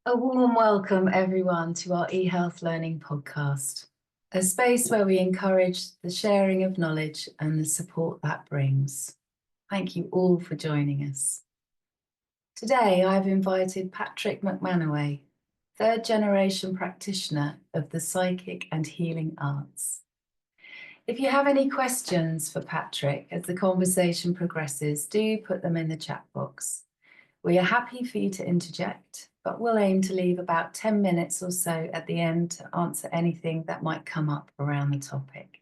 A warm welcome, everyone, to our eHealth Learning podcast, a space where we encourage the sharing of knowledge and the support that brings. Thank you all for joining us. Today, I've invited Patrick MacManaway, third generation practitioner of the psychic and healing arts. If you have any questions for Patrick as the conversation progresses, do put them in the chat box. We are happy for you to interject, but we'll aim to leave about 10 minutes or so at the end to answer anything that might come up around the topic.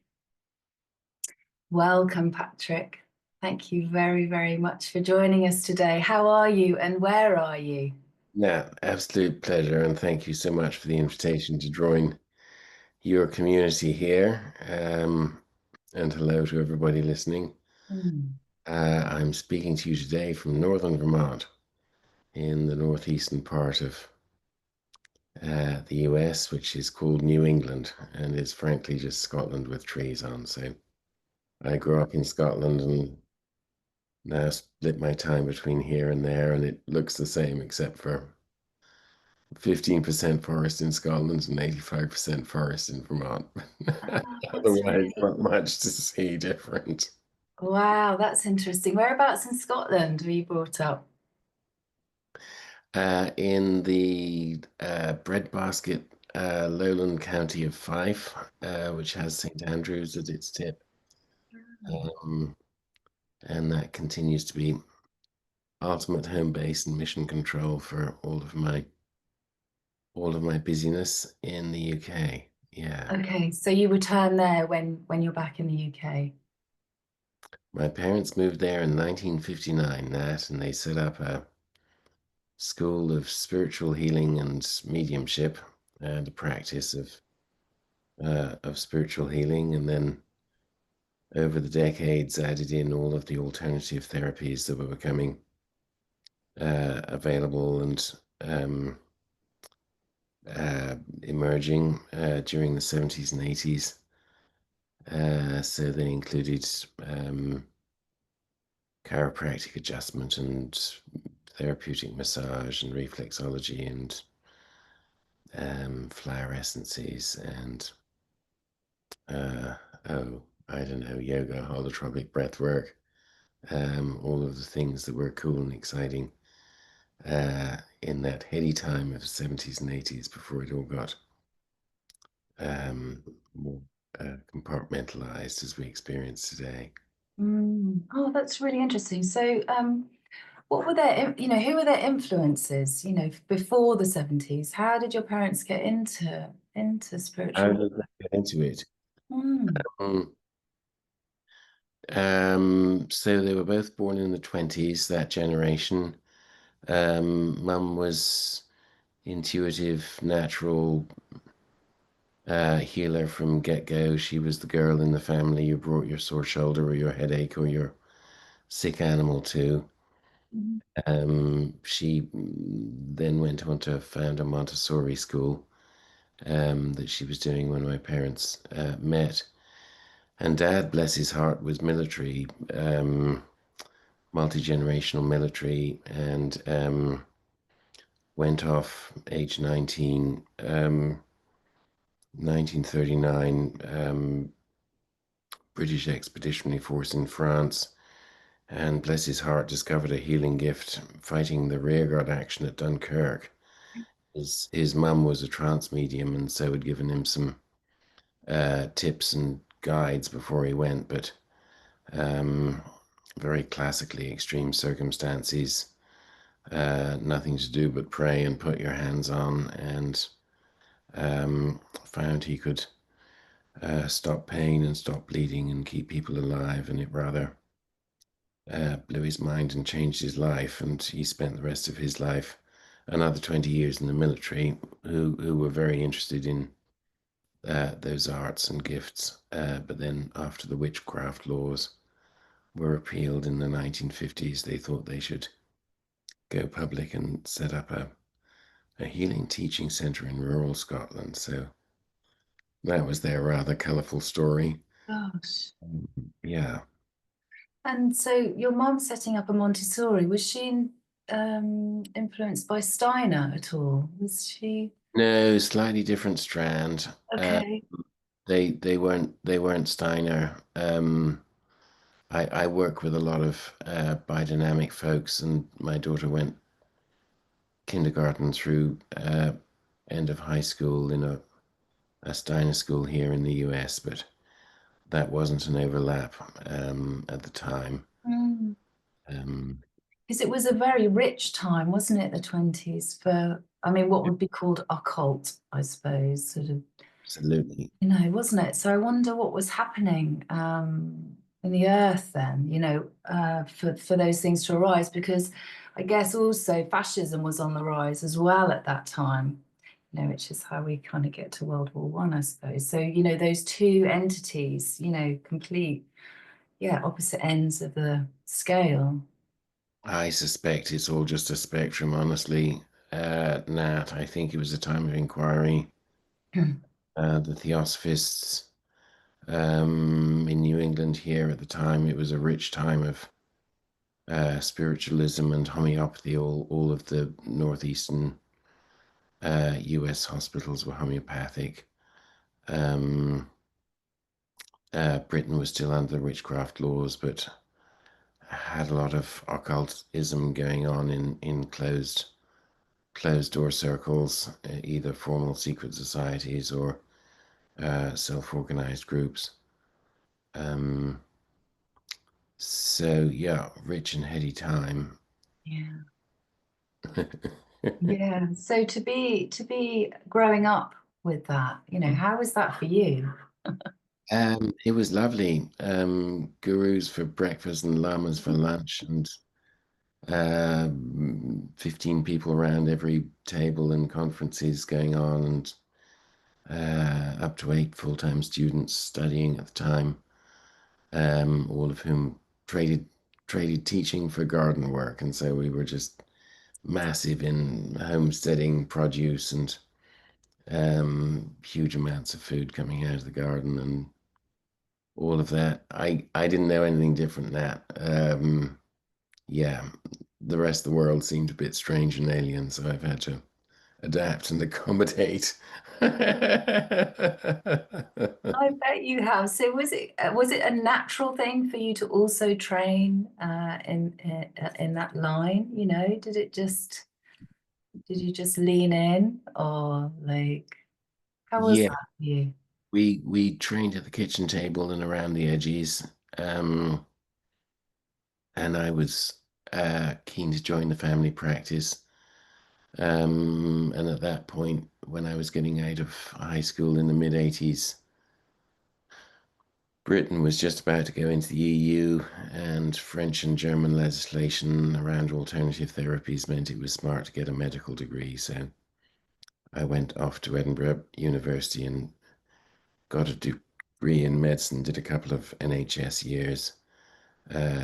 Welcome, Patrick. Thank you very, very much for joining us today. How are you and where are you? Yeah, absolute pleasure, and thank you so much for the invitation to join your community here. And hello to everybody listening. I'm speaking to you today from northern Vermont, in the northeastern part of the US, which is called New England, and is frankly just Scotland with trees on. So I grew up in Scotland and now split my time between here and there, and it looks the same except for 15% forest in Scotland and 85% forest in Vermont. That's Otherwise, not much to see different. Wow, that's interesting. Whereabouts in Scotland were you brought up? In the breadbasket lowland county of Fife, which has St. Andrews at its tip. Um, and that continues to be ultimate home base and mission control for all of my busyness in the UK. Yeah. Okay, so you return there when you're back in the UK. My parents moved there in 1959, Nat, and they set up a school of spiritual healing and mediumship and a practice of spiritual healing, and then over the decades added in all of the alternative therapies that were becoming available and emerging during the 70s and 80s. So they included chiropractic adjustment and therapeutic massage and reflexology and flower essences and I don't know, yoga, holotropic breath work, all of the things that were cool and exciting in that heady time of the 70s and 80s before it all got more compartmentalized as we experience today. Oh, that's really interesting. So, what were who were their influences, before the 70s? How did your parents get into How spiritual? did I get into it? Mm. Um, so they were both born in the 20s, that generation. Mum was intuitive, natural healer from get-go. She was the girl in the family you brought your sore shoulder or your headache or your sick animal to. Mhm. She then went on to found a Montessori school that she was doing when my parents met. And Dad, bless his heart, was military, multi-generational military, and went off age 19, 1939, British Expeditionary Force in France, and bless his heart, discovered a healing gift fighting the rearguard action at Dunkirk. His mum was a trance medium, and so had given him some tips and guides before he went, but very classically extreme circumstances, nothing to do but pray and put your hands on, and found he could stop pain and stop bleeding and keep people alive, and it rather blew his mind and changed his life. And he spent the rest of his life, another 20 years in the military, who were very interested in those arts and gifts. But then after the witchcraft laws were repealed in the 1950s, they thought they should go public and set up a healing teaching centre in rural Scotland. So that was their rather colourful story. Gosh. Yeah. And so your mum setting up a Montessori, was she in influenced by Steiner at all? Was she? No, slightly different strand. Okay. They weren't Steiner. I work with a lot of biodynamic folks, and my daughter went kindergarten through end of high school in a Steiner school here in the US, but that wasn't an overlap at the time. Mm. Um, Because it was a very rich time, wasn't it, the 20s, for, I mean, what would be called occult, I suppose, sort of, Absolutely. wasn't it? So I wonder what was happening in the earth then, for those things to arise, because I guess also fascism was on the rise as well at that time, which is how we kind of get to World War One, I suppose. So, those two entities, complete, opposite ends of the scale. I suspect it's all just a spectrum, honestly. Nat, I think it was a time of inquiry. The Theosophists in New England here at the time, it was a rich time of spiritualism and homeopathy. All of the northeastern US hospitals were homeopathic. Um, Britain was still under the witchcraft laws, but had a lot of occultism going on in closed door circles, either formal secret societies or self-organized groups. So yeah, rich and heady time. Yeah. Yeah. So to be growing up with that, how was that for you? It was lovely. Gurus for breakfast and lamas for lunch, and 15 people around every table, and conferences going on, and up to 8 full-time students studying at the time, all of whom traded teaching for garden work, and so we were just massive in homesteading produce and huge amounts of food coming out of the garden and all of that. I didn't know anything different than that. Yeah, the rest of the world seemed a bit strange and alien, so I've had to adapt and accommodate. I bet you have. So was it a natural thing for you to also train in that line? Did you just lean in, or like, how was Yeah, that for you? we trained at the kitchen table and around the edges, um, and I was keen to join the family practice. And at that point, when I was getting out of high school in the mid 80s, Britain was just about to go into the EU, and French and German legislation around alternative therapies meant it was smart to get a medical degree. So I went off to Edinburgh University and got a degree in medicine, did a couple of NHS years,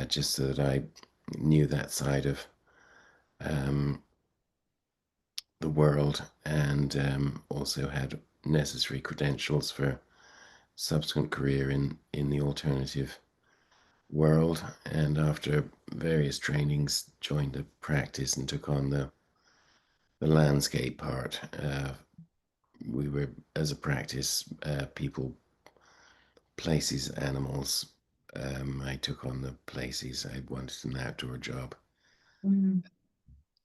just so that I knew that side of um, the world, and also had necessary credentials for subsequent career in the alternative world. And after various trainings, joined the practice and took on the landscape part. We were, as a practice, people, places, animals. I took on the places. I wanted an outdoor job. Mm.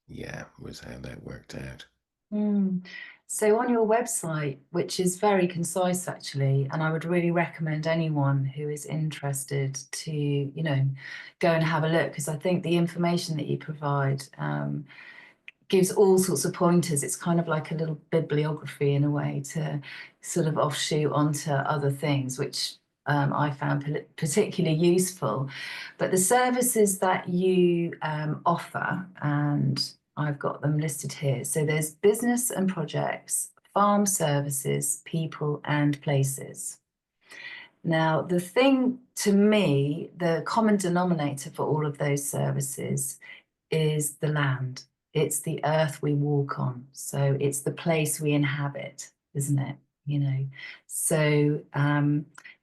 Yeah, was how that worked out. Mm. So on your website, which is very concise actually, and I would really recommend anyone who is interested to, go and have a look, because I think the information that you provide gives all sorts of pointers. It's kind of like a little bibliography in a way to sort of offshoot onto other things, which I found particularly useful. But the services that you offer, and I've got them listed here. So there's business and projects, farm services, people and places. Now, the thing to me, the common denominator for all of those services is the land. It's the earth we walk on. So it's the place we inhabit, isn't it? So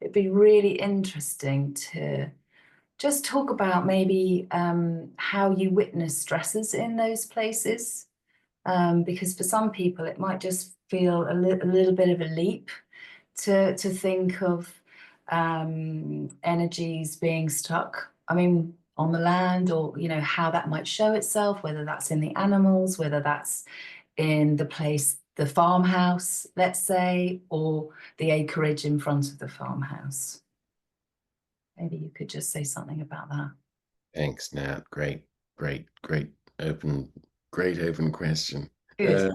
it'd be really interesting to just talk about maybe how you witness stresses in those places. Because for some people, it might just feel a little bit of a leap to think of energies being stuck. I mean, on the land, or how that might show itself, whether that's in the animals, whether that's in the place, the farmhouse, let's say, or the acreage in front of the farmhouse. Maybe you could just say something about that. Thanks, Nat. Great, great open, great open question. Good.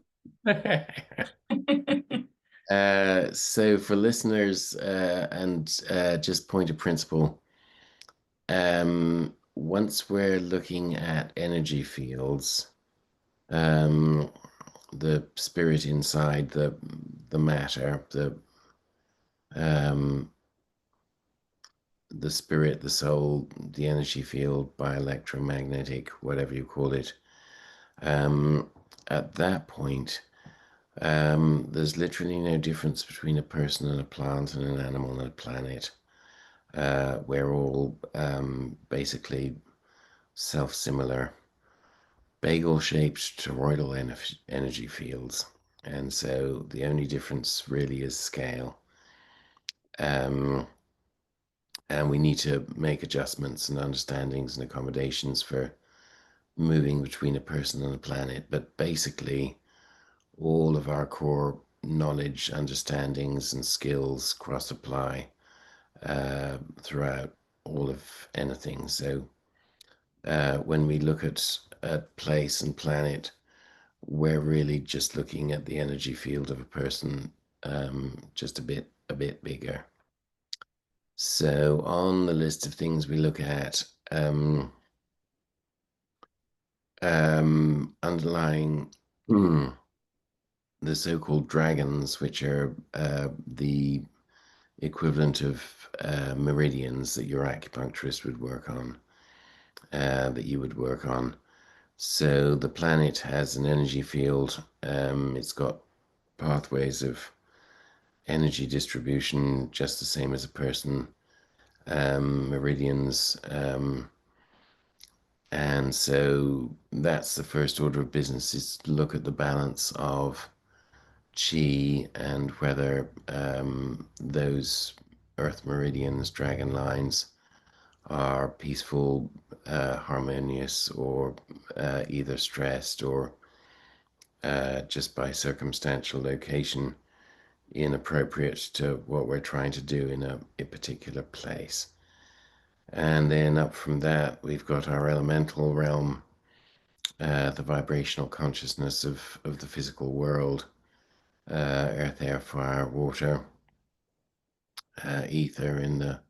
So for listeners, and just point of principle, once we're looking at energy fields, the spirit inside the matter, um, the spirit, the soul, the energy field, bioelectromagnetic, whatever you call it. At that point, there's literally no difference between a person and a plant and an animal and a planet. We're all basically self-similar, bagel-shaped toroidal energy fields. And so the only difference really is scale. And we need to make adjustments and understandings and accommodations for moving between a person and a planet. But basically, all of our core knowledge, understandings, and skills cross apply throughout all of anything. So when we look at place and planet, we're really just looking at the energy field of a person, just a bit bigger. So on the list of things we look at, underlying the so-called dragons, which are the equivalent of meridians that your acupuncturist would work on, that you would work on. So the planet has an energy field. It's got pathways of energy distribution, just the same as a person, meridians. And so that's the first order of business, is to look at the balance of chi and whether those earth meridians, dragon lines, are peaceful, harmonious, or either stressed or just by circumstantial location inappropriate to what we're trying to do in a particular place. And then up from that, we've got our elemental realm, the vibrational consciousness of the physical world, earth, air, fire, water, ether in the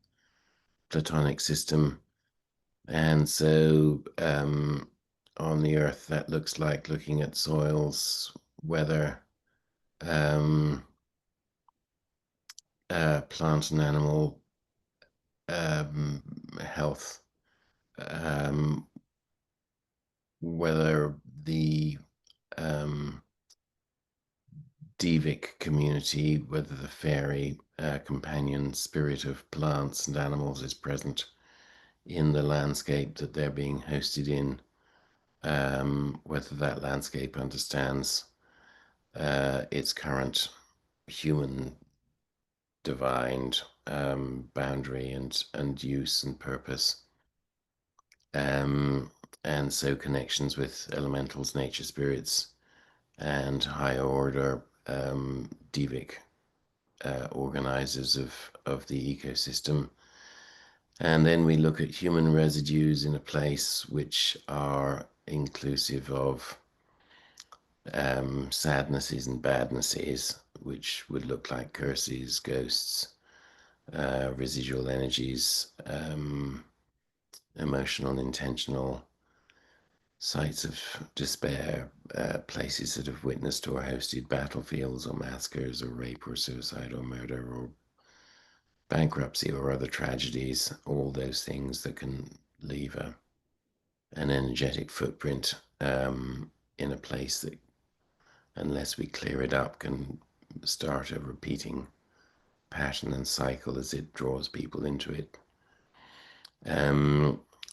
Platonic system. And so on the earth, that looks like looking at soils, weather, plant and animal health, whether the Devic community, whether the fairy companion spirit of plants and animals is present in the landscape that they're being hosted in, whether that landscape understands its current human divined boundary and use and purpose. And so connections with elementals, nature spirits, and higher order Devic organizers of the ecosystem. And then we look at human residues in a place which are inclusive of sadnesses and badnesses, which would look like curses, ghosts, residual energies, emotional, intentional sites of despair, places that have witnessed or hosted battlefields or massacres or rape or suicide or murder or bankruptcy or other tragedies, all those things that can leave an energetic footprint in a place that, unless we clear it up, can start a repeating pattern and cycle as it draws people into it.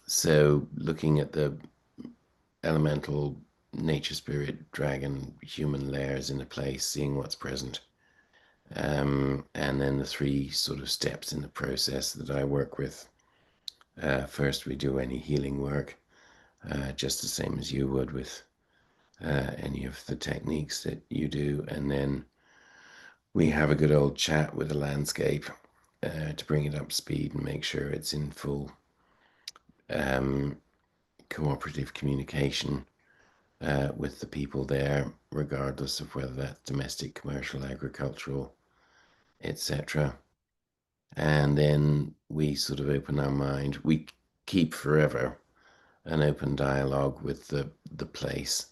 So looking at the elemental, nature, spirit, dragon, human layers in a place, seeing what's present. And then the three sort of steps in the process that I work with. First, we do any healing work, just the same as you would with any of the techniques that you do. And then we have a good old chat with the landscape to bring it up to speed and make sure it's in full cooperative communication with the people there, regardless of whether that's domestic, commercial, agricultural, etc. And then we sort of open our mind. We keep forever an open dialogue with the place,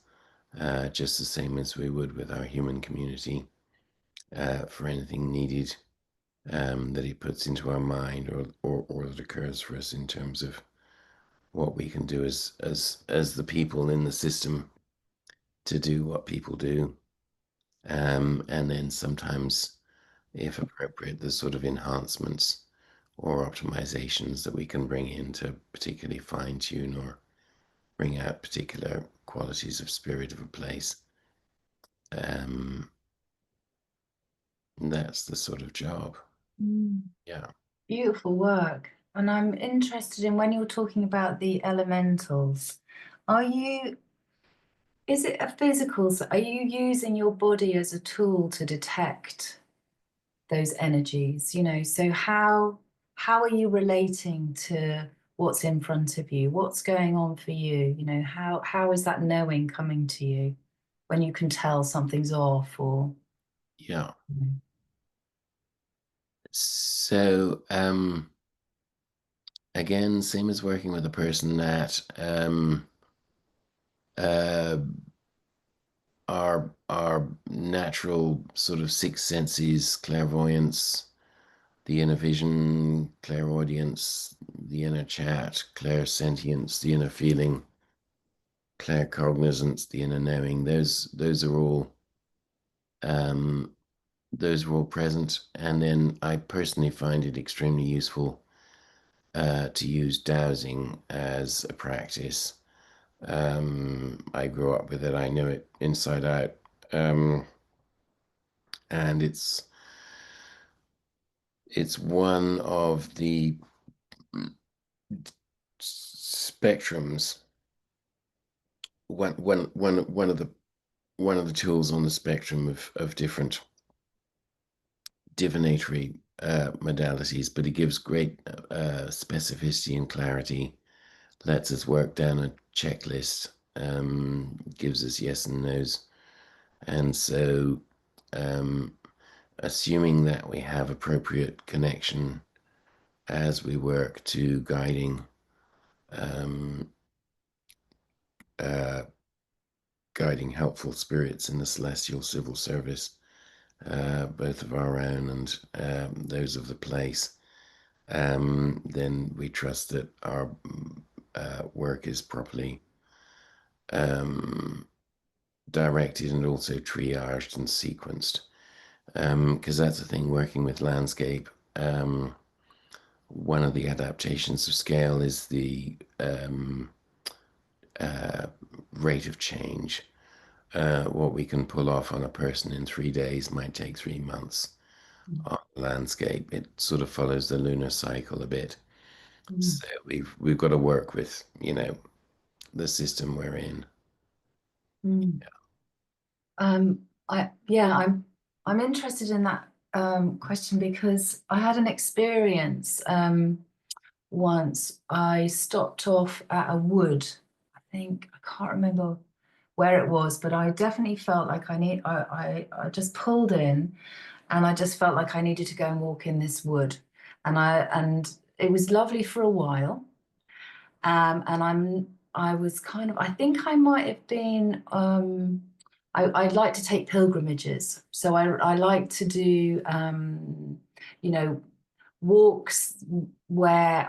just the same as we would with our human community, for anything needed that he puts into our mind or that occurs for us in terms of what we can do as the people in the system to do what people do. And then sometimes, if appropriate, there's sort of enhancements or optimizations that we can bring in to particularly fine tune or bring out particular qualities of spirit of a place. That's the sort of job. Yeah. Beautiful work. And I'm interested in when you're talking about the elementals, is it a physical, are you using your body as a tool to detect those energies? So how are you relating to what's in front of you? What's going on for you? How is that knowing coming to you when you can tell something's off or Yeah. So again, same as working with a person that uh, our natural sort of six senses, clairvoyance, the inner vision, clairaudience, the inner chat, clairsentience, the inner feeling, claircognizance, the inner knowing. Those are all present. And then I personally find it extremely useful to use dowsing as a practice. I grew up with it. I know it inside out. And it's one of the spectrums, one of the tools on the spectrum of different divinatory modalities, but it gives great specificity and clarity, lets us work down a checklist, gives us yes and no's. And so assuming that we have appropriate connection as we work to guiding helpful spirits in the celestial civil service, both of our own and those of the place, then we trust that our work is properly directed and also triaged and sequenced. Because that's the thing, working with landscape. One of the adaptations of scale is the rate of change. What we can pull off on a person in 3 days might take 3 months on the landscape. It sort of follows the lunar cycle a bit. So we've got to work with, the system we're in. I'm interested in that question because I had an experience once. I stopped off at a wood. I can't remember where it was, but I definitely felt like I just pulled in and I just felt like I needed to go and walk in this wood. And it was lovely for a while. I was kind of, I think I might have been, I'd like to take pilgrimages. So I like to do, walks where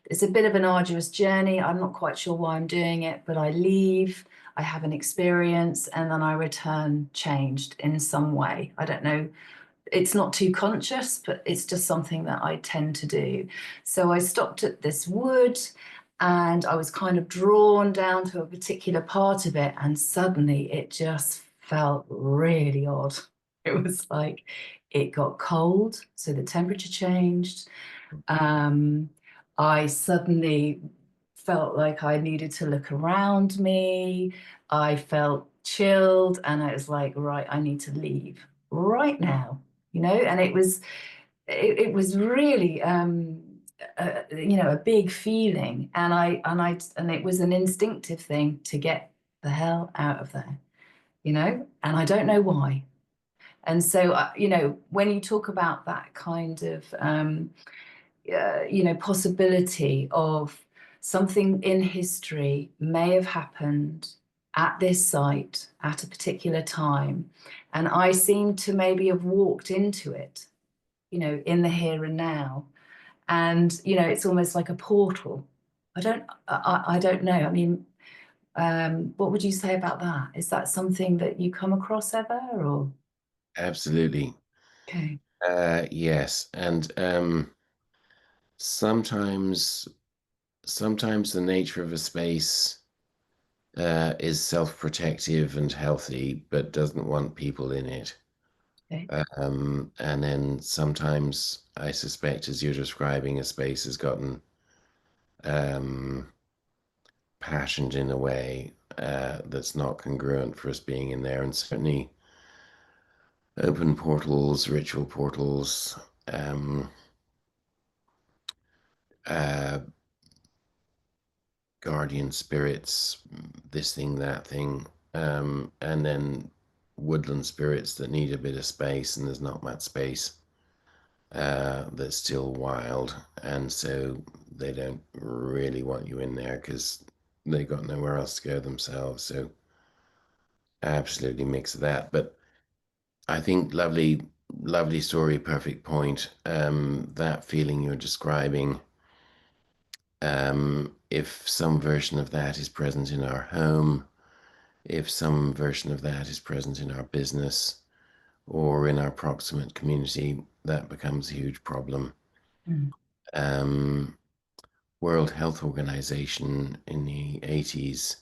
it's a bit of an arduous journey. I'm not quite sure why I'm doing it, but I leave, I have an experience, and then I return changed in some way. I don't know it's not too conscious, but it's just something that I tend to do. So I stopped at this wood and I was kind of drawn down to a particular part of it, and suddenly it just felt really odd. It was like it got cold, so the temperature changed. Um, I suddenly felt like I needed to look around me. I felt chilled, and I was like, right, I need to leave right now, and it was really a big feeling, and it was an instinctive thing to get the hell out of there, and I don't know why. And so, when you talk about that kind of possibility of something in history may have happened at this site at a particular time, and I seem to maybe have walked into it, in the here and now, and it's almost like a portal. I don't know. I mean, what would you say about that? Is that something that you come across ever, or? Absolutely. Okay. Yes. And sometimes sometimes the nature of a space is self-protective and healthy, but doesn't want people in it. Okay. And then sometimes I suspect, as you're describing, a space has gotten um, passioned in a way that's not congruent for us being in there. And certainly open portals, ritual portals, um, uh, guardian spirits, this thing, that thing, and then woodland spirits that need a bit of space, and there's not much space. That's still wild, and so they don't really want you in there because they got nowhere else to go themselves. So absolutely mix of that. But I think lovely story, perfect point. That feeling you're describing, if some version of that is present in our home, if some version of that is present in our business or in our proximate community, that becomes a huge problem. Mm. Um, World Health Organization in the 80s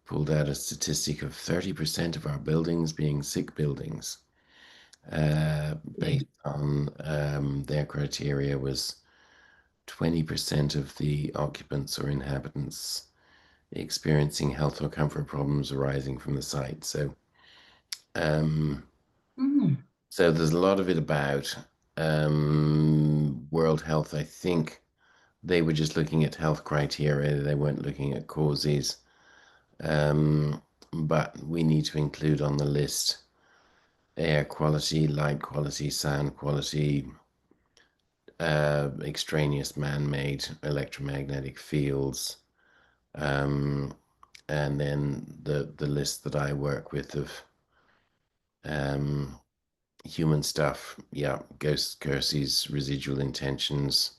pulled out a statistic of 30% of our buildings being sick buildings. Yeah. Based on their criteria was 20% of the occupants or inhabitants experiencing health or comfort problems arising from the site. Um, Mm. so there's a lot of it about World Health. I think they were just looking at health criteria. They weren't looking at causes. But we need to include on the list air quality, light quality, sound quality, extraneous man-made electromagnetic fields, um, and then the list that I work with of um, human stuff. Yeah, ghosts, curses, residual intentions.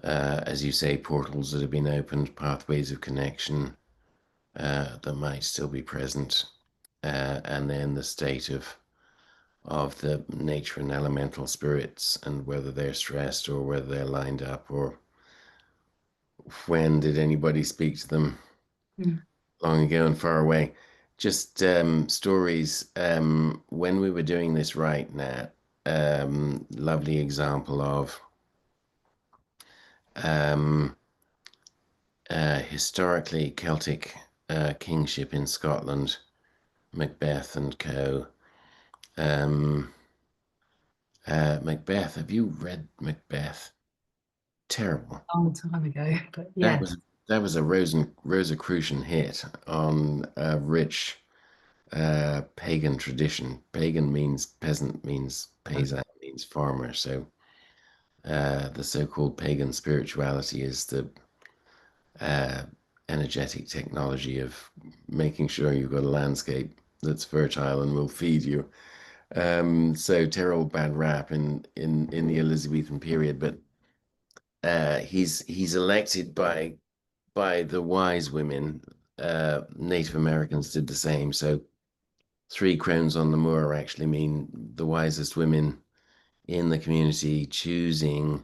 As you say, portals that have been opened, pathways of connection that might still be present, and then the state of the nature and elemental spirits and whether they're stressed or whether they're lined up or when did anybody speak to them Mm. long ago and far away. Just stories. When we were doing this right now, lovely example of um, historically Celtic kingship in Scotland, Macbeth and co. Um, Macbeth, have you read Macbeth? Terrible. Long time ago, but That yeah. was a Rosicrucian hit on a rich pagan tradition. Pagan means peasant, means paysan, means farmer. So the so-called pagan spirituality is the uh, energetic technology of making sure you've got a landscape that's fertile and will feed you. So terrible bad rap in the Elizabethan period, but he's elected by the wise women. Native Americans did the same. So 3 crones on the moor actually mean the wisest women in the community choosing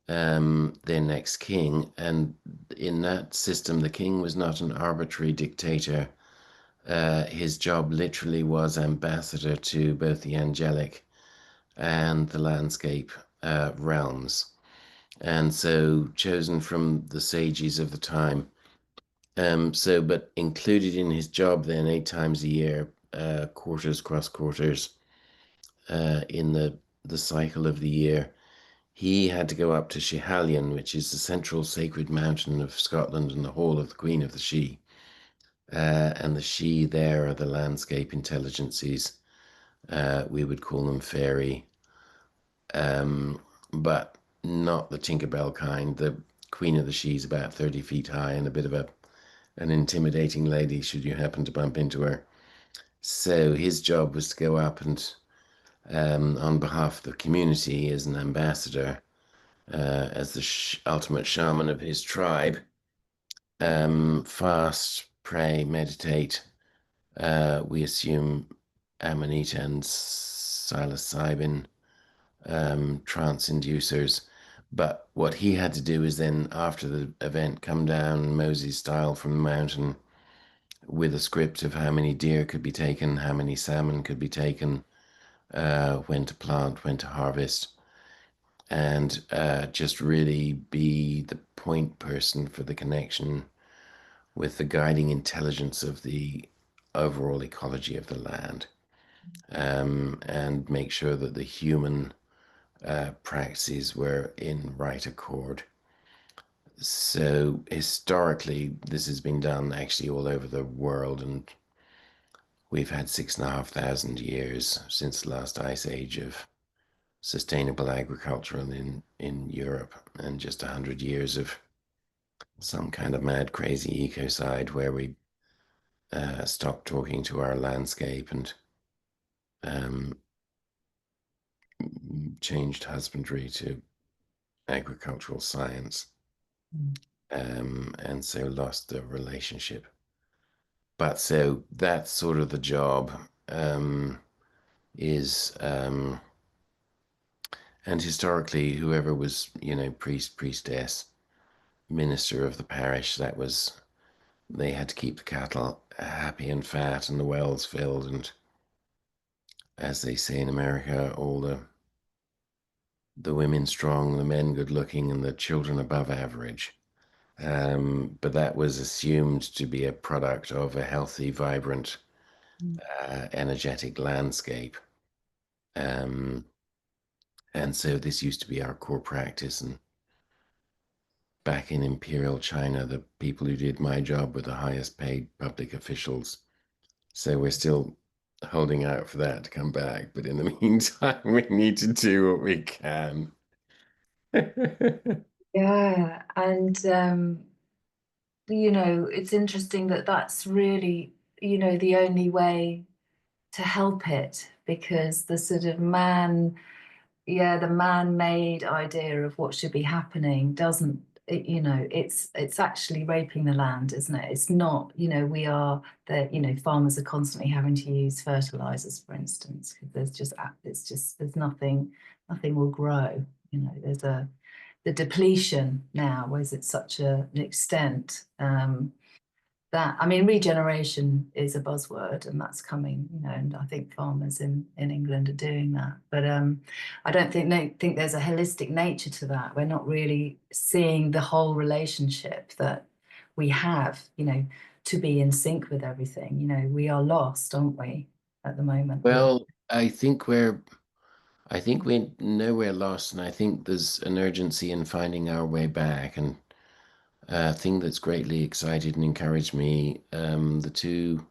their next king. And in that system, the king was not an arbitrary dictator. His job literally was ambassador to both the angelic and the landscape realms. And so chosen from the sages of the time. But included in his job then 8 times a year, quarters, cross quarters, in the cycle of the year, he had to go up to Schiehallion, which is the central sacred mountain of Scotland and the hall of the Queen of the Sidhe. And the Sidhe there are the landscape intelligences. We would call them fairy, but not the Tinkerbell kind. The Queen of the Sidhe is about 30 feet high and a bit of an intimidating lady should you happen to bump into her. So his job was to go up and, on behalf of the community, as an ambassador, as the ultimate shaman of his tribe, fast, pray, meditate. We assume amanita and psilocybin, trance inducers. But what he had to do is then, after the event, come down Moses style from the mountain with a script of how many deer could be taken, how many salmon could be taken, when to plant, when to harvest, and just really be the point person for the connection with the guiding intelligence of the overall ecology of the land, and make sure that the human practices were in right accord. So historically, this has been done actually all over the world, and we've had 6,500 years since the last ice age of sustainable agriculture in Europe, and just 100 years of some kind of mad, crazy ecocide where we stopped talking to our landscape and um, changed husbandry to agricultural science, and so lost the relationship. But so that's sort of the job, is and historically, whoever was, priest, priestess, minister of the parish, that was, they had to keep the cattle happy and fat and the wells filled, and as they say in America, all the women strong, the men good looking, and the children above average. But that was assumed to be a product of a healthy, vibrant, energetic landscape. And so this used to be our core practice. And back in Imperial China, the people who did my job were the highest paid public officials. So we're still holding out for that to come back. But in the meantime, we need to do what we can. Yeah, and it's interesting that that's really, the only way to help it, because the sort of the man-made idea of what should be happening doesn't, it's actually raping the land, isn't it? It's not, we are farmers are constantly having to use fertilizers, for instance, because there's nothing will grow. There's the depletion now, whereas it's such an extent, that, I mean, regeneration is a buzzword, and that's coming, and I think farmers in England are doing that. But I don't think there's a holistic nature to that. We're not really seeing the whole relationship that we have, to be in sync with everything. We are lost, aren't we, at the moment? Well, I think we know we're lost, and I think there's an urgency in finding our way back. And a thing that's greatly excited and encouraged me, the two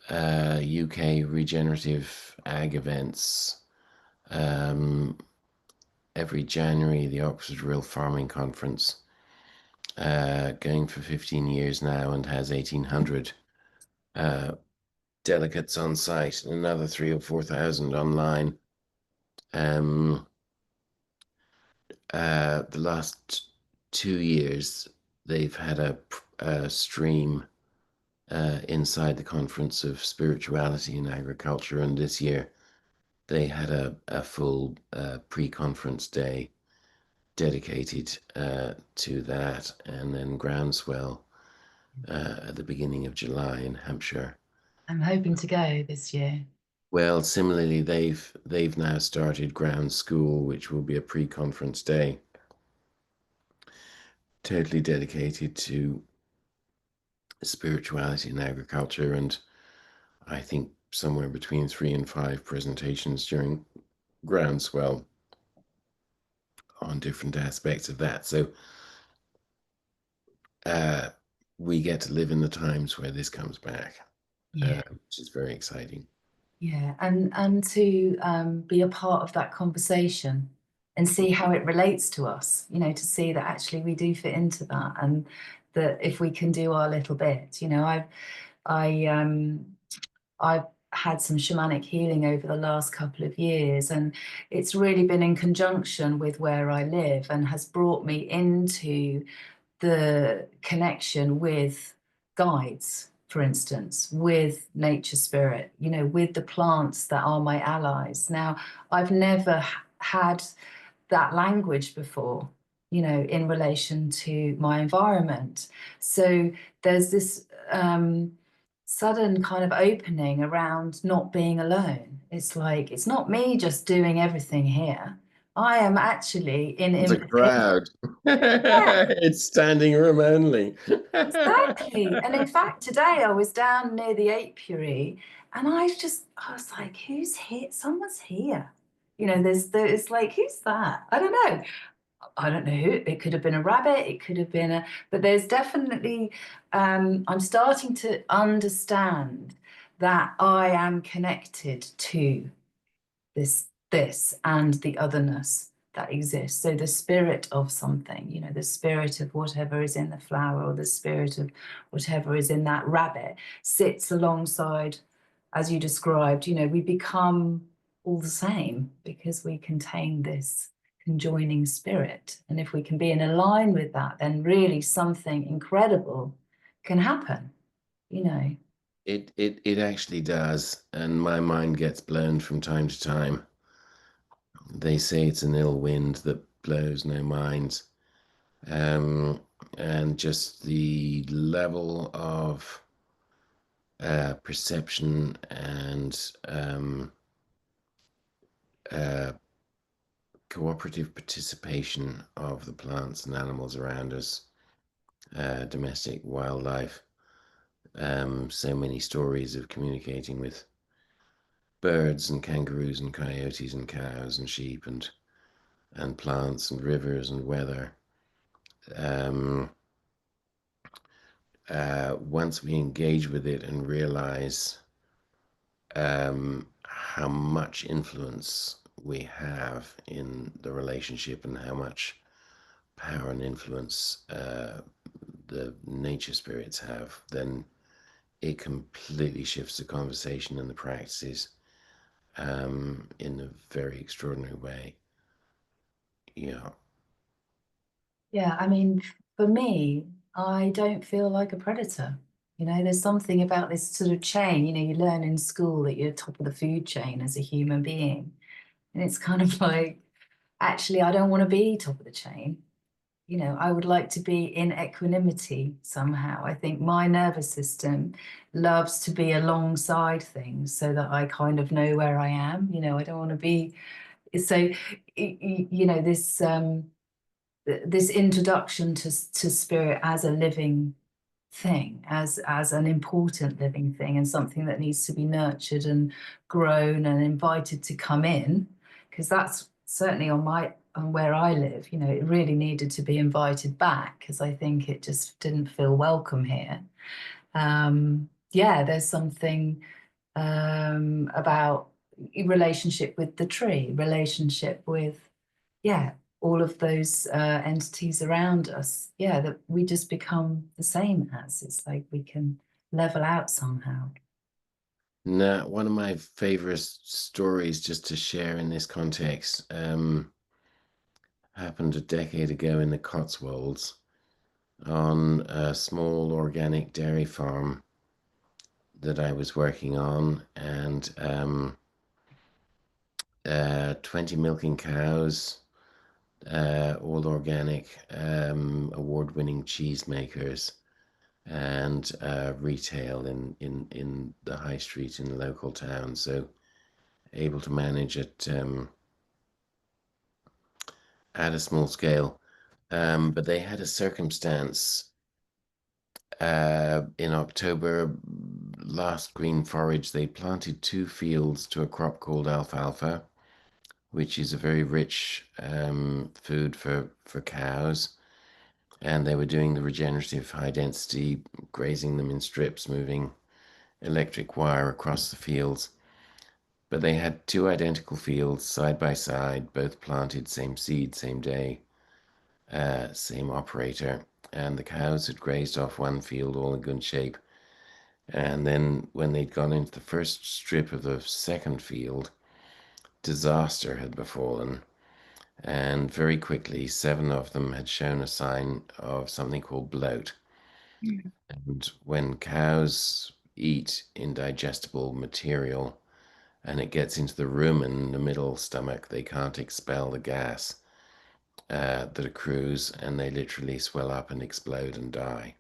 UK regenerative ag events. Every January, the Oxford Real Farming Conference, going for 15 years now, and has 1,800 delegates on site and another 3,000 or 4,000 online. The last 2 years, they've had a stream inside the Conference of Spirituality in Agriculture, and this year they had a full pre-conference day dedicated to that, and then groundswell at the beginning of July in Hampshire. I'm hoping to go this year. Well, similarly, they've now started Ground School, which will be a pre-conference day, totally dedicated to spirituality in agriculture, and I think somewhere between 3 and 5 presentations during Groundswell on different aspects of that. So we get to live in the times where this comes back, Yeah. which is very exciting. Yeah, and to be a part of that conversation and see how it relates to us, to see that actually we do fit into that, and that if we can do our little bit, I've had some shamanic healing over the last couple of years, and it's really been in conjunction with where I live and has brought me into the connection with guides, for instance, with nature spirit, with the plants that are my allies. Now, I've never had that language before, in relation to my environment. So there's this sudden kind of opening around not being alone. It's like, it's not me just doing everything here. I am actually in It's a invitation. crowd. Yeah, It's standing room only. exactly. And in fact, today I was down near the apiary and I was like, who's here? Someone's here. It's like, who's that? I don't know. I don't know who. It could have been a rabbit. It could have been but there's definitely, I'm starting to understand that I am connected to this and the otherness that exists. So the spirit of something, the spirit of whatever is in the flower or the spirit of whatever is in that rabbit sits alongside, as you described, we become all the same because we contain this conjoining spirit. And if we can be in line with that, then really something incredible can happen, you know. It actually does, and my mind gets blown from time to time. They say it's an ill wind that blows no minds, and just the level of perception and uh, cooperative participation of the plants and animals around us, domestic wildlife. So many stories of communicating with birds and kangaroos and coyotes and cows and sheep and plants and rivers and weather. Once we engage with it and realize how much influence we have in the relationship and how much power and influence the nature spirits have, then it completely shifts the conversation and the practices in a very extraordinary way. Yeah. Yeah, I mean, for me, I don't feel like a predator. There's something about this sort of chain. You learn in school that you're top of the food chain as a human being. And it's kind of like, actually, I don't want to be top of the chain. I would like to be in equanimity somehow. I think my nervous system loves to be alongside things so that I kind of know where I am. I don't want to be so, this introduction to spirit as a living thing, as an important living thing, and something that needs to be nurtured and grown and invited to come in, because that's certainly on where I live. It really needed to be invited back because I think it just didn't feel welcome here. Yeah, there's something about relationship with the tree, relationship with, yeah, all of those entities around us. Yeah, that we just become the same as. It's like we can level out somehow. Now, one of my favorite stories just to share in this context happened a decade ago in the Cotswolds on a small organic dairy farm that I was working on, and 20 milking cows, all organic, award-winning cheesemakers, and retail in the high street in the local town. So able to manage it at a small scale. But they had a circumstance in October last green forage. They planted 2 fields to a crop called alfalfa, which is a very rich food for cows. And they were doing the regenerative high density, grazing them in strips, moving electric wire across the fields. But they had 2 identical fields side by side, both planted, same seed, same day, same operator. And the cows had grazed off one field, all in good shape. And then when they'd gone into the first strip of the second field, disaster had befallen. And very quickly, 7 of them had shown a sign of something called bloat. Mm. And when cows eat indigestible material and it gets into the rumen in the middle stomach, they can't expel the gas that accrues, and they literally swell up and explode and die.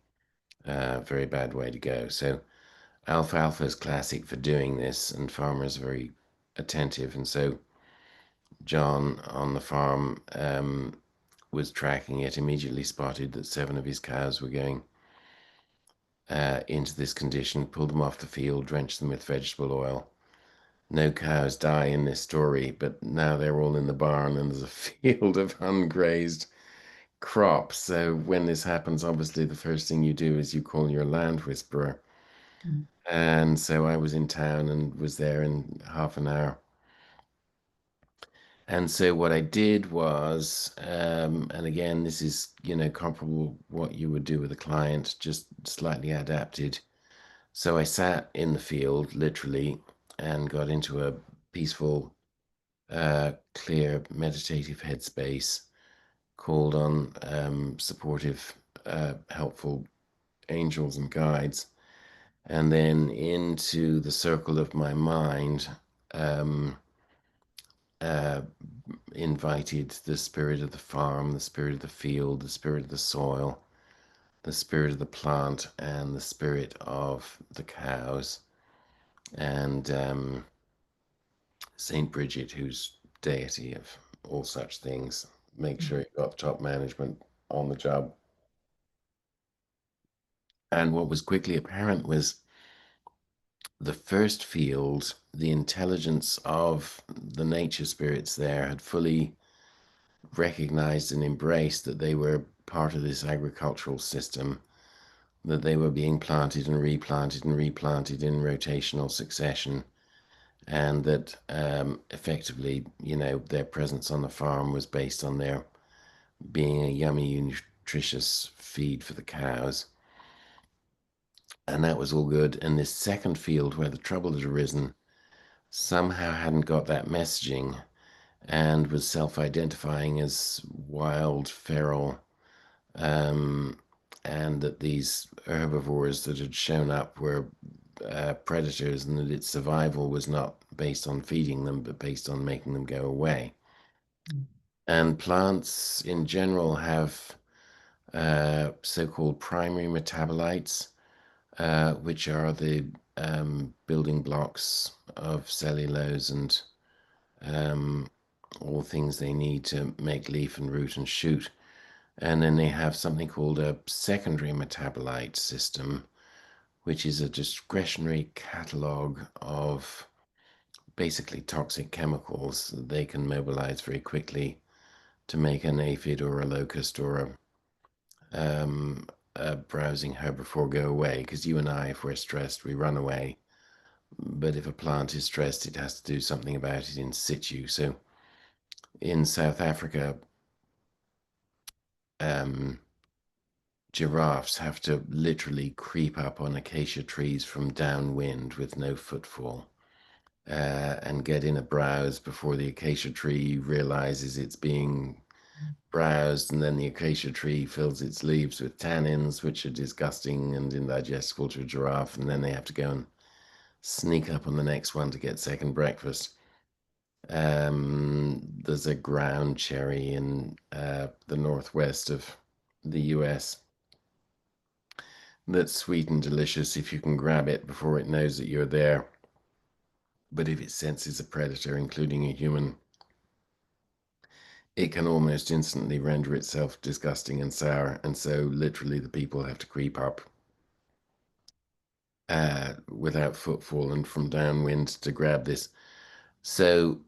Very bad way to go. So alfalfa is classic for doing this, and farmers are very attentive. And so John on the farm was tracking it, immediately spotted that 7 of his cows were going into this condition, pulled them off the field, drenched them with vegetable oil. No cows die in this story, but now they're all in the barn and there's a field of ungrazed crop. So when this happens, obviously the first thing you do is you call your land whisperer. Mm. And so I was in town and was there in half an hour. And so what I did was, and again, this is, comparable what you would do with a client, just slightly adapted. So I sat in the field, literally, and got into a peaceful, clear, meditative headspace, called on supportive, helpful angels and guides, and then into the circle of my mind, um, uh, invited the spirit of the farm, the spirit of the field, the spirit of the soil, the spirit of the plant, and the spirit of the cows. And Saint Bridget, who's deity of all such things, make sure you got top management on the job. And what was quickly apparent was the first field, the intelligence of the nature spirits there had fully recognized and embraced that they were part of this agricultural system, that they were being planted and replanted in rotational succession, and that effectively, their presence on the farm was based on their being a yummy, nutritious feed for the cows. And that was all good. And this second field where the trouble had arisen somehow hadn't got that messaging and was self-identifying as wild, feral, and that these herbivores that had shown up were predators, and that its survival was not based on feeding them, but based on making them go away. Mm. And plants in general have so-called primary metabolites, which are the building blocks of cellulose and all things they need to make leaf and root and shoot. And then they have something called a secondary metabolite system, which is a discretionary catalog of basically toxic chemicals that they can mobilize very quickly to make an aphid or a locust or a browsing herbivore go away. Because you and I, if we're stressed, we run away. But if a plant is stressed, it has to do something about it in situ. So in South Africa, giraffes have to literally creep up on acacia trees from downwind with no footfall, and get in a browse before the acacia tree realizes it's being browsed, and then the acacia tree fills its leaves with tannins, which are disgusting and indigestible to a giraffe, and then they have to go and sneak up on the next one to get second breakfast. There's a ground cherry in the northwest of the US that's sweet and delicious if you can grab it before it knows that you're there. But if it senses a predator, including a human, it can almost instantly render itself disgusting and sour. And so literally the people have to creep up without footfall and from downwind to grab this. So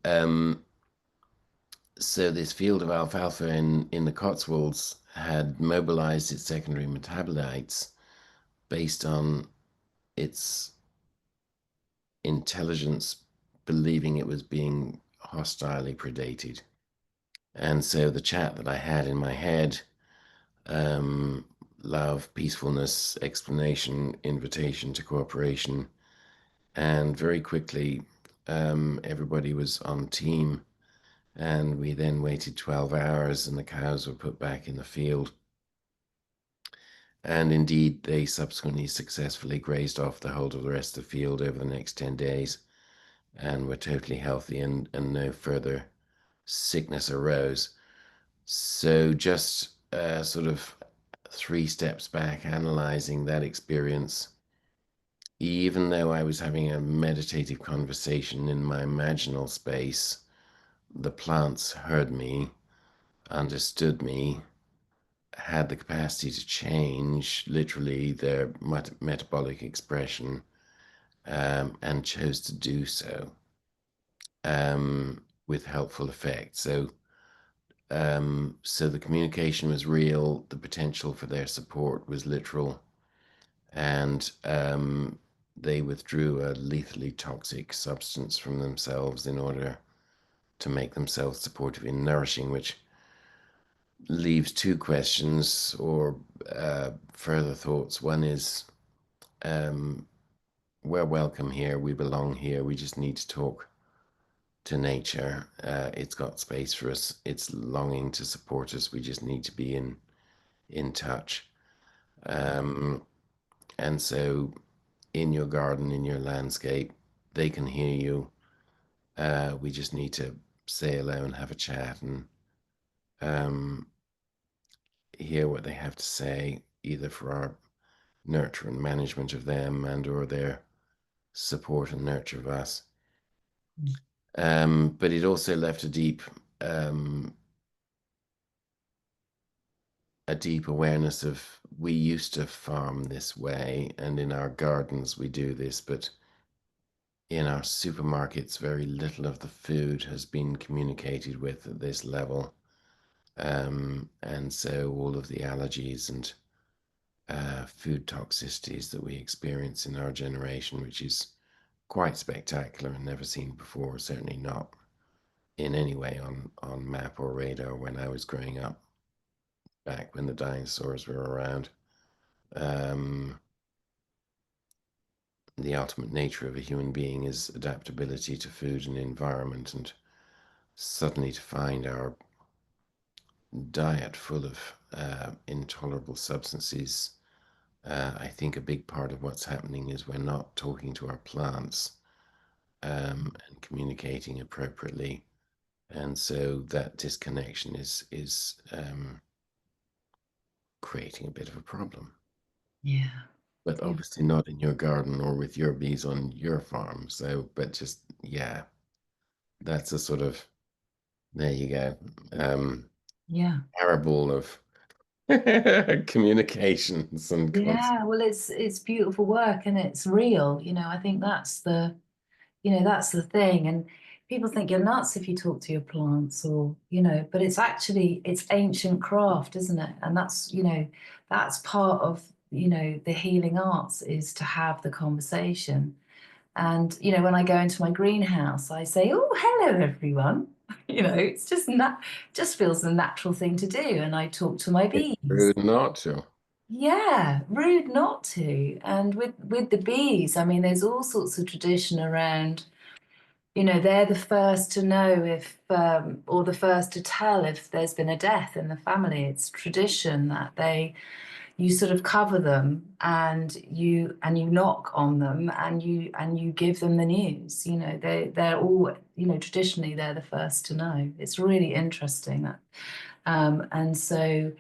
so this field of alfalfa in the Cotswolds had mobilized its secondary metabolites based on its intelligence believing it was being hostilely predated. And so the chat that I had in my head, love, peacefulness, explanation, invitation to cooperation, and very quickly everybody was on team. And we then waited 12 hours and the cows were put back in the field. And indeed, they subsequently successfully grazed off the whole of the rest of the field over the next 10 days and were totally healthy, and no further sickness arose. So just sort of 3 steps back, analyzing that experience, even though I was having a meditative conversation in my imaginal space, the plants heard me, understood me, had the capacity to change literally their metabolic expression, and chose to do so with helpful effect. So the communication was real, the potential for their support was literal, and they withdrew a lethally toxic substance from themselves in order to make themselves supportive and nourishing, which leaves 2 questions or further thoughts. One is, we're welcome here, we belong here, we just need to talk to nature. It's got space for us, it's longing to support us, we just need to be in touch. And so in your garden, in your landscape, they can hear you. We just need to say hello and have a chat and hear what they have to say, either for our nurture and management of them and or their support and nurture of us. But it also left a deep awareness of, we used to farm this way and in our gardens we do this, but in our supermarkets very little of the food has been communicated with at this level. And so all of the allergies and food toxicities that we experience in our generation, which is quite spectacular and never seen before, certainly not in any way on map or radar when I was growing up, back when the dinosaurs were around. The ultimate nature of a human being is adaptability to food and environment, and suddenly to find our diet full of intolerable substances, I think a big part of what's happening is we're not talking to our plants and communicating appropriately, and so that disconnection is creating a bit of a problem. Yeah. But obviously not in your garden or with your bees on your farm. So, but just, yeah, that's a sort of, there you go, Yeah. parable of communications and Yeah, well, it's beautiful work and it's real. I think that's the thing. And people think you're nuts if you talk to your plants or, but it's ancient craft, isn't it? And that's part of, the healing arts, is to have the conversation. And, when I go into my greenhouse, I say, "Oh, hello, everyone." It's just feels the natural thing to do. And I talk to my it's bees. rude not to. Yeah, rude not to. And with the bees, I mean, there's all sorts of tradition around, they're the first to know if, or the first to tell if there's been a death in the family. It's tradition that they, you sort of cover them and you knock on them and you give them the news. They're all, traditionally they're the first to know. It's really interesting that. And so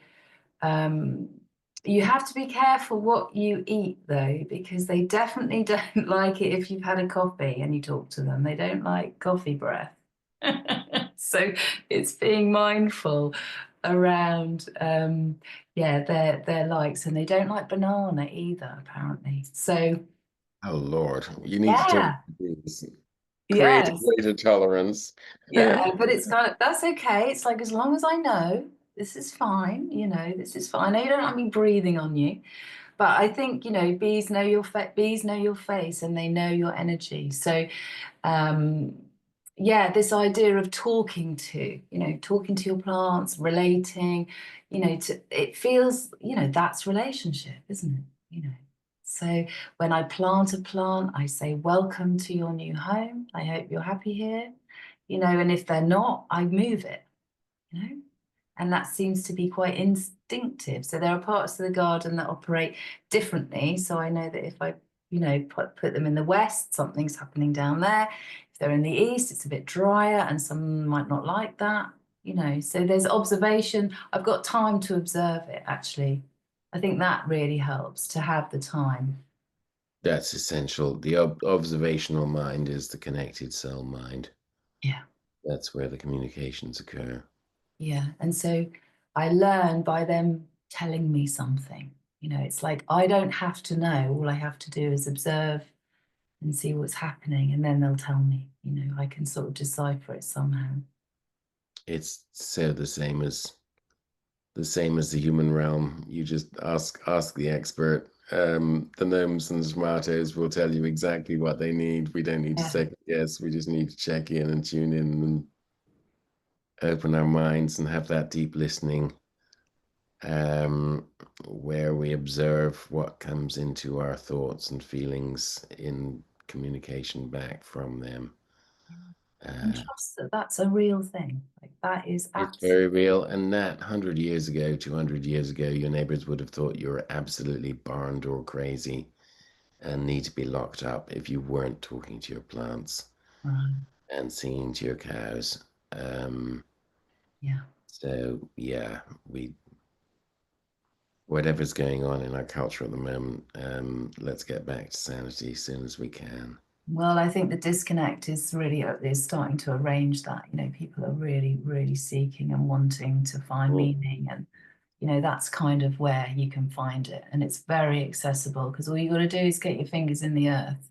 you have to be careful what you eat though, because they definitely don't like it if you've had a coffee and you talk to them. They don't like coffee breath. So it's being mindful around their likes, and they don't like banana either, apparently. So Oh Lord, you need to talk yeah, to these. Create a yes, greater tolerance. yeah, but it's kind of that's okay. It's like as long as I know this is fine, this is fine. I know you don't like me breathing on you, but I think bees know bees know your face and they know your energy. So um yeah, this idea of talking to your plants, relating, it feels, that's relationship, isn't it? So when I plant a plant, I say welcome to your new home, I hope you're happy here. And if they're not, I move it. you know and that seems to be quite instinctive. So there are parts of the garden that operate differently. So I know that if I, put them in the west, something's happening down there. If they're in the east, it's a bit drier, and some might not like that. So there's observation. I've got time to observe it, actually. I think that really helps to have the time. That's essential. The observational mind is the connected cell mind. Yeah. That's where the communications occur. Yeah. And so I learn by them telling me something. It's like I don't have to know. All I have to do is observe and see what's happening, and then they'll tell me. I can sort of decipher it somehow. It's so the same as the human realm. You just ask the expert. The gnomes and the tomatoes will tell you exactly what they need. We don't need to Yeah. second guess. We just need to check in and tune in and open our minds and have that deep listening, where we observe what comes into our thoughts and feelings in communication back from them. And Uh, trust that that's a real thing. Like that is it's absolutely. very real. And that 100 years ago, 200 years ago, your neighbors would have thought you were absolutely barn door crazy and need to be locked up if you weren't talking to your plants Right. and singing to your cows. Um, Yeah. so yeah, whatever's going on in our culture at the moment, let's get back to sanity as soon as we can. Well, I think the disconnect is starting to arrange that. People are really, really seeking and wanting to find Well, meaning, and that's kind of where you can find it, and it's very accessible because all you got to do is get your fingers in the earth.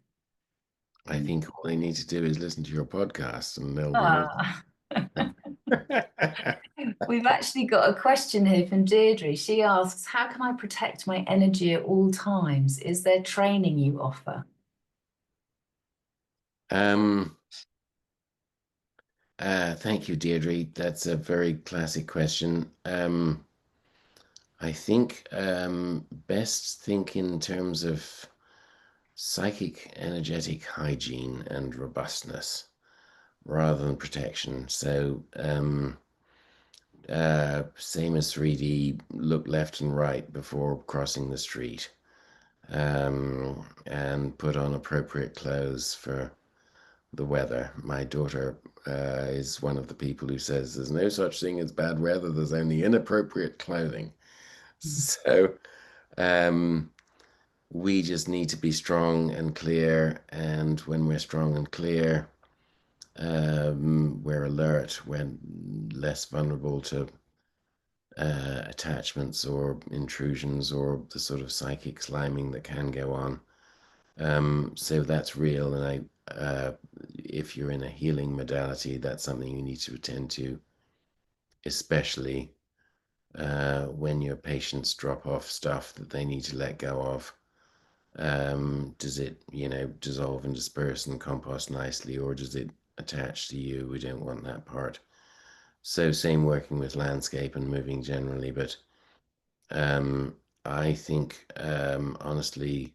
I think all they need to do is listen to your podcast and they'll be more. Ah. We've actually got a question here from Deirdre. She asks, how can I protect my energy at all times? Is there training you offer? um, Thank you, Deirdre. That's a very classic question. I think best think in terms of psychic energetic hygiene and robustness rather than protection. So, same as 3D, look left and right before crossing the street, and put on appropriate clothes for the weather. My daughter is one of the people who says there's no such thing as bad weather, there's only inappropriate clothing. So, um, we just need to be strong and clear. And when we're strong and clear, we're alert, we're less vulnerable to attachments or intrusions or the sort of psychic sliming that can go on. So that's real. And if you're in a healing modality, that's something you need to attend to, especially when your patients drop off stuff that they need to let go of. Does it, dissolve and disperse and compost nicely, or does it attach to you? We don't want that part. So same working with landscape and moving generally, but I think honestly,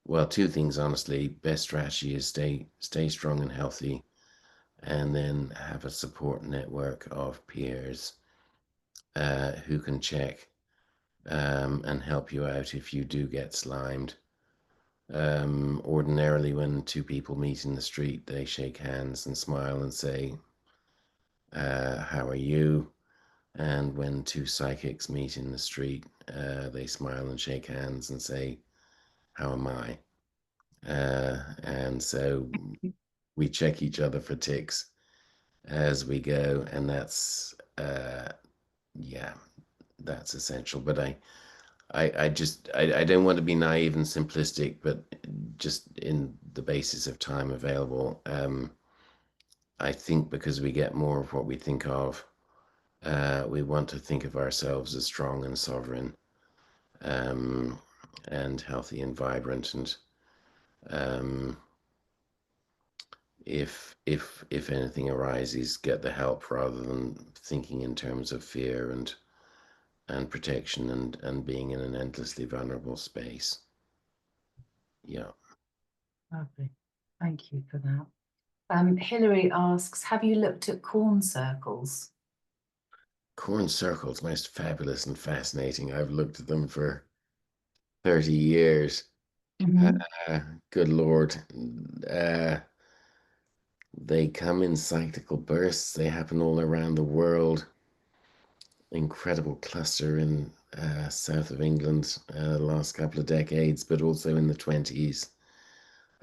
well, two things honestly. Best strategy is stay strong and healthy, and then have a support network of peers who can check and help you out if you do get slimed. Ordinarily, when two people meet in the street, they shake hands and smile and say, how are you? And when two psychics meet in the street, they smile and shake hands and say, how am I? And so we check each other for ticks as we go, and yeah, that's essential. But I don't want to be naive and simplistic, but just in the basis of time available, I think because we get more of what we think of, we want to think of ourselves as strong and sovereign, um, and healthy and vibrant. And um, if anything arises, get the help rather than thinking in terms of fear and protection and being in an endlessly vulnerable space. Yeah. Lovely. Thank you for that. Hilary asks, have you looked at corn circles? Corn circles, most fabulous and fascinating. I've looked at them for 30 years. Mm-hmm. Good Lord. Uh, they come in cyclical bursts. They happen all around the world. Incredible cluster in south of England the last couple of decades, but also in the 20s.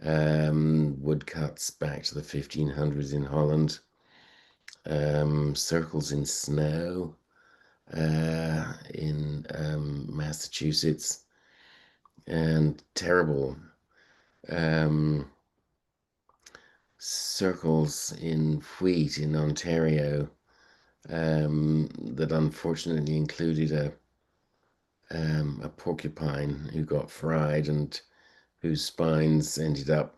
Woodcuts back to the 1500s in Holland. Circles in snow in Massachusetts, and terrible um, circles in wheat in Ontario that unfortunately included a porcupine who got fried and whose spines ended up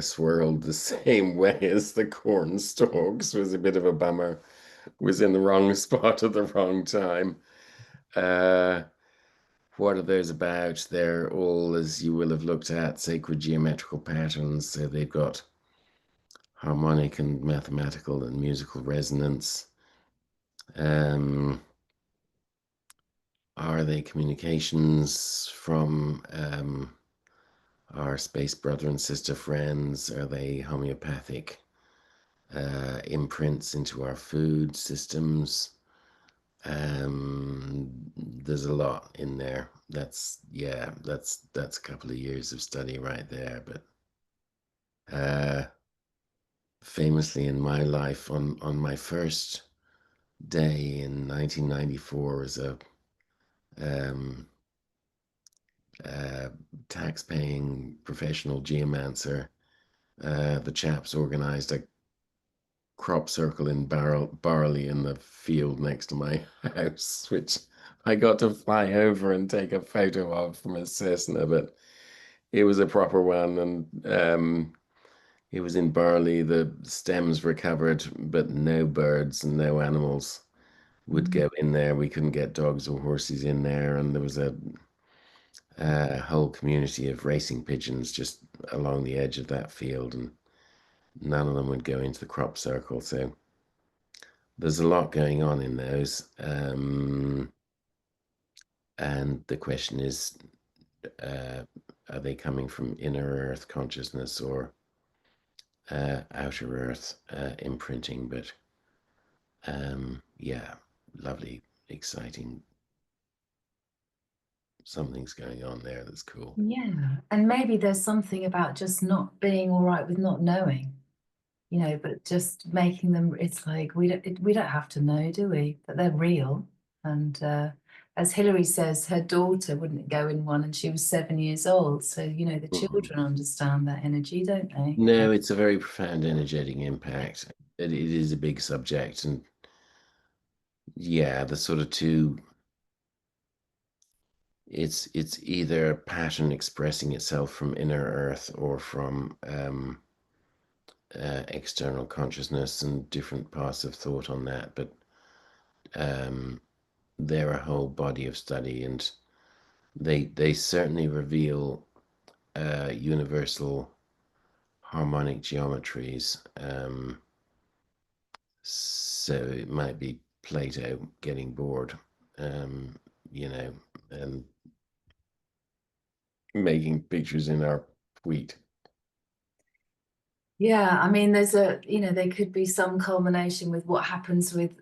swirled the same way as the corn stalks. Was a bit of a bummer. Was in the wrong spot at the wrong time. Uh, what are those about? They're all, as you will have looked at, sacred geometrical patterns. So they've got harmonic and mathematical and musical resonance. Um, are they communications from our space brother and sister friends? Are they homeopathic imprints into our food systems? There's a lot in there. That's a couple of years of study right there. But famously in my life, on my first day in 1994 as a um, tax-paying professional geomancer, the chaps organized a crop circle in barley in the field next to my house, which I got to fly over and take a photo of from a Cessna, but it was a proper one. And it was in barley. The stems were covered, but no birds and no animals would go in there. We couldn't get dogs or horses in there, and there was a whole community of racing pigeons just along the edge of that field, and none of them would go into the crop circle. So there's a lot going on in those. And the question is, are they coming from inner earth consciousness or outer earth imprinting? But yeah, lovely, exciting. Something's going on there that's cool. Yeah, and maybe there's something about just not being all right with not knowing, but just making them. It's like we don't have to know, do we? That they're real. And as Hilary says, her daughter wouldn't go in one, and she was 7 years old. So the Mhm. children understand that energy, don't they? No, it's a very profound energetic impact. It is a big subject, and yeah, the sort of two. It's either a pattern expressing itself from inner earth or from external consciousness, and different paths of thought on that. But um, they're a whole body of study, and they certainly reveal universal harmonic geometries. So it might be Plato getting bored, um, you know, and making pictures in our tweet. Yeah, I mean, there could be some culmination with what happens with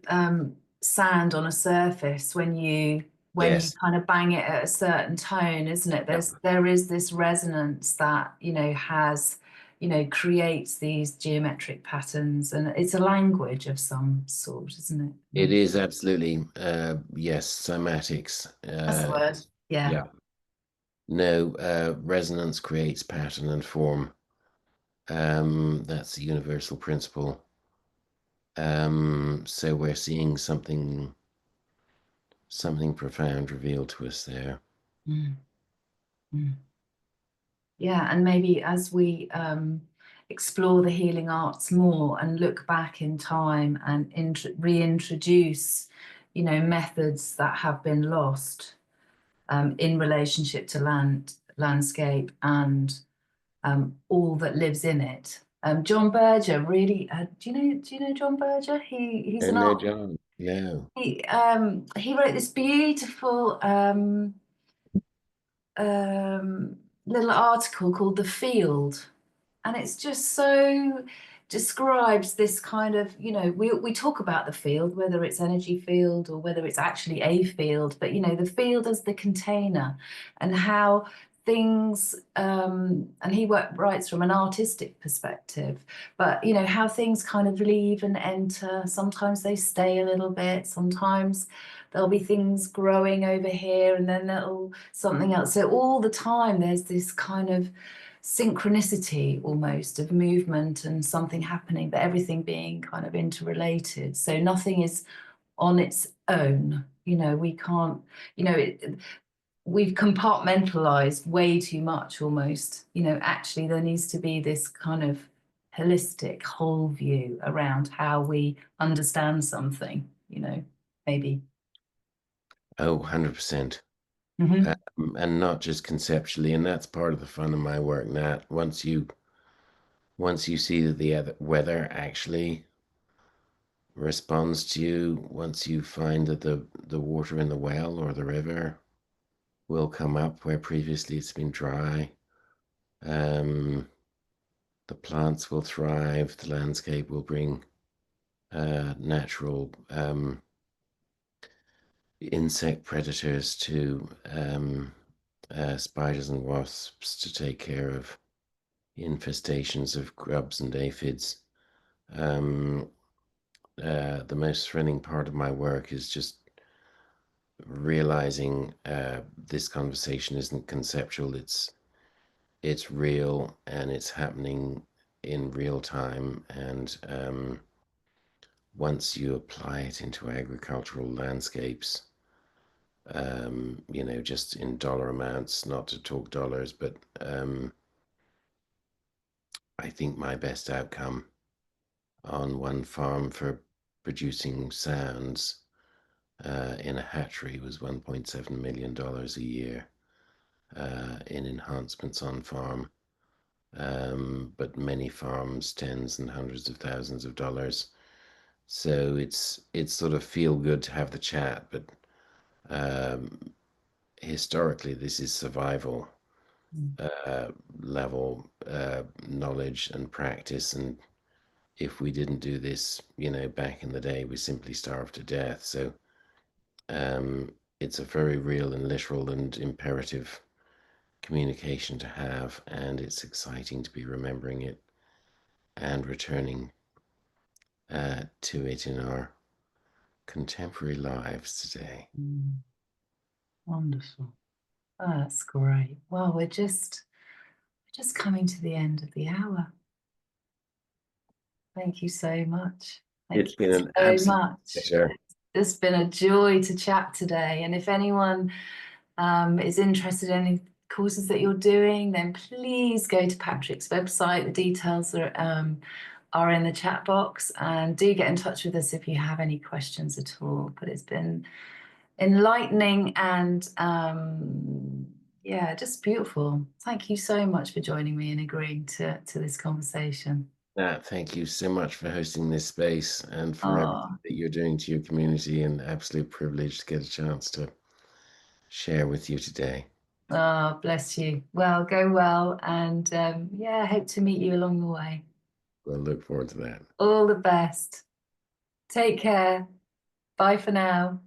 sand on a surface when you Yes. kind of bang it at a certain tone, isn't it? Yeah. There is this resonance that, creates these geometric patterns, and it's a language of some sort, isn't it? It is absolutely, yes, cymatics. That's the word. Yeah. Yeah. No, resonance creates pattern and form. That's the universal principle. So we're seeing something profound revealed to us there. Mm. Mm. Yeah, and maybe as we explore the healing arts more and look back in time and reintroduce, methods that have been lost in relationship to landscape and all that lives in it. John Berger really, do you know John Berger? He's an And no, art. John, no. He wrote this beautiful little article called The Field. And it's just so describes this kind of, we talk about the field, whether it's energy field or whether it's actually a field, but, the field as the container and how things, and he writes from an artistic perspective, but, how things kind of leave and enter. Sometimes they stay a little bit, sometimes there'll be things growing over here and then there'll something else. So all the time there's this kind of synchronicity almost of movement and something happening, but everything being kind of interrelated. So nothing is on its own. We can't, we've compartmentalized way too much almost. Actually, there needs to be this kind of holistic whole view around how we understand something, maybe. Oh, 100%. Mhm. And not just conceptually, and that's part of the fun of my work, Nat. Once you see that the weather actually responds to you, once you find that the water in the well or the river will come up where previously it's been dry, the plants will thrive, the landscape will bring natural insect predators to spiders and wasps to take care of infestations of grubs and aphids. The most thrilling part of my work is just realizing this conversation isn't conceptual, it's real and it's happening in real time. And once you apply it into agricultural landscapes, just in dollar amounts, not to talk dollars, but I think my best outcome on one farm for producing sounds in a hatchery was $1.7 million a year in enhancements on farm. But many farms, tens and hundreds of thousands of dollars. So it's sort of feel good to have the chat, but historically this is survival level knowledge and practice. And if we didn't do this, back in the day, we simply starved to death. So it's a very real and literal and imperative communication to have, and it's exciting to be remembering it and returning to it in our contemporary lives today. Mm. Wonderful. Oh, that's great. Well, we're just coming to the end of the hour. Thank you so much. Thank It's you been an so absolute much. pleasure. It's been a joy to chat today. And if anyone is interested in any courses that you're doing, then please go to Patrick's website. The details are in the chat box, and do get in touch with us if you have any questions at all. But it's been enlightening and yeah, just beautiful. Thank you so much for joining me and agreeing to this conversation. Nat, thank you so much for hosting this space and for everything Oh, that you're doing to your community. An absolute privilege to get a chance to share with you today. Oh, bless you. Well, go well. And yeah, I hope to meet you along the way. We'll look forward to that. All the best. Take care. Bye for now.